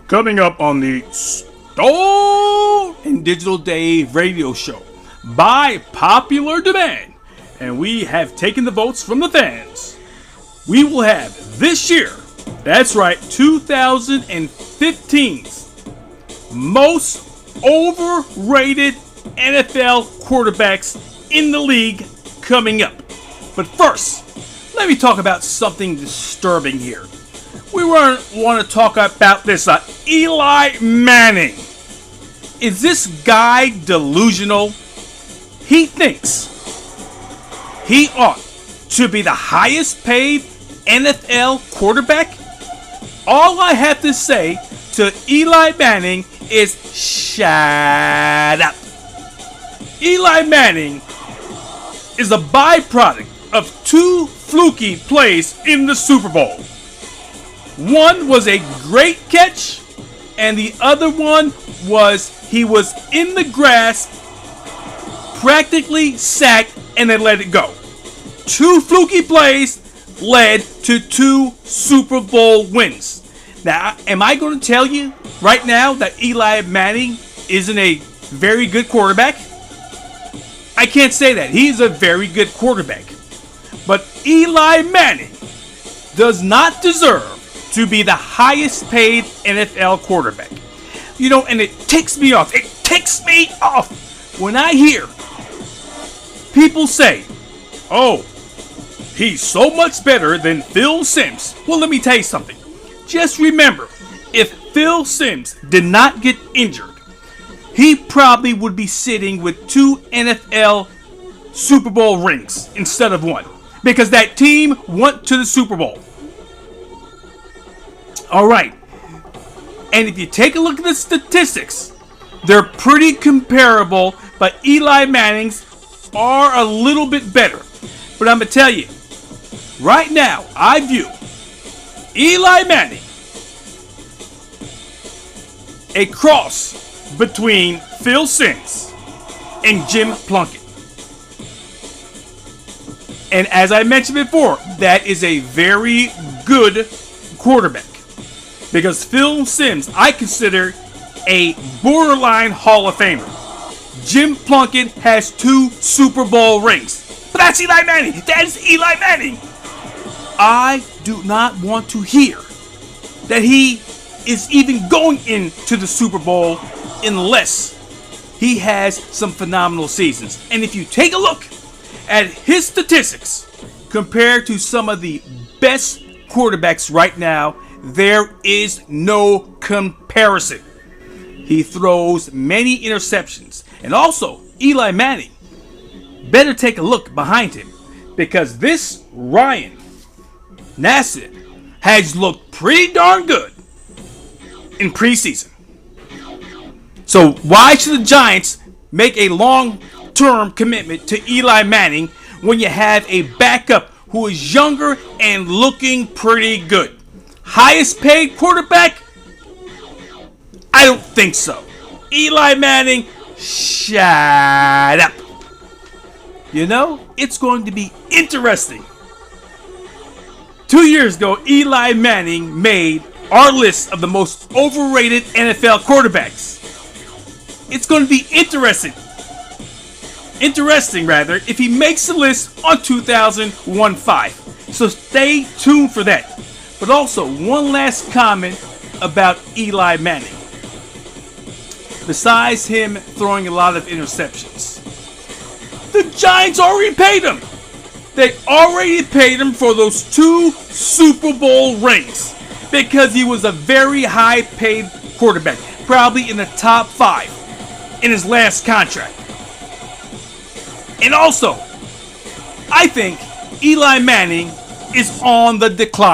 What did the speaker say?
Coming up on the Stone and Digital Dave radio show by popular demand, and we have taken the votes from the fans. We will have this year, that's right, 2015's most overrated NFL quarterbacks in the league coming up. But first, let me talk about something disturbing here. We want to talk about this Eli Manning. Is this guy delusional? He thinks he ought to be the highest paid NFL quarterback. All I have to say to Eli Manning is shut up. Eli Manning is a byproduct of two fluky plays in the Super Bowl. One was a great catch, and the other one was he was in the grass, practically sacked, and then let it go. Two fluky plays led to two Super Bowl wins. Now, am I going to tell you right now that Eli Manning isn't a very good quarterback? I can't say that. He's a very good quarterback. But Eli Manning does not deserve to be the highest paid NFL quarterback. You know, and it ticks me off. It ticks me off when I hear people say, oh, he's so much better than Phil Simms. Well, let me tell you something. Just remember, if Phil Simms did not get injured, he probably would be sitting with two NFL Super Bowl rings instead of one. Because that team went to the Super Bowl. All right. And if you take a look at the statistics, they're pretty comparable, but Eli Manning's are a little bit better. But I'm going to tell you, right now, I view Eli Manning a cross between Phil Simms and Jim Plunkett. And as I mentioned before, that is a very good quarterback. Because Phil Simms, I consider a borderline Hall of Famer. Jim Plunkett has two Super Bowl rings. But that's Eli Manning. That is Eli Manning. I do not want to hear that he is even going into the Super Bowl unless he has some phenomenal seasons. And if you take a look at his statistics compared to some of the best quarterbacks right now, there is no comparison. He throws many interceptions. And also, Eli Manning better take a look behind him, because this Ryan Nassib has looked pretty darn good in preseason. So why should the Giants make a long-term commitment to Eli Manning when you have a backup who is younger and looking pretty good? Highest paid quarterback? I don't think so. Eli Manning, shut up. You know, it's going to be interesting. 2 years ago, Eli Manning made our list of the most overrated NFL quarterbacks. It's going to be interesting if he makes the list on 2001-5. So stay tuned for that. But also, one last comment about Eli Manning. Besides him throwing a lot of interceptions, the Giants already paid him. They already paid him for those two Super Bowl rings because he was a very high-paid quarterback, probably in the top 5 in his last contract. And also, I think Eli Manning is on the decline.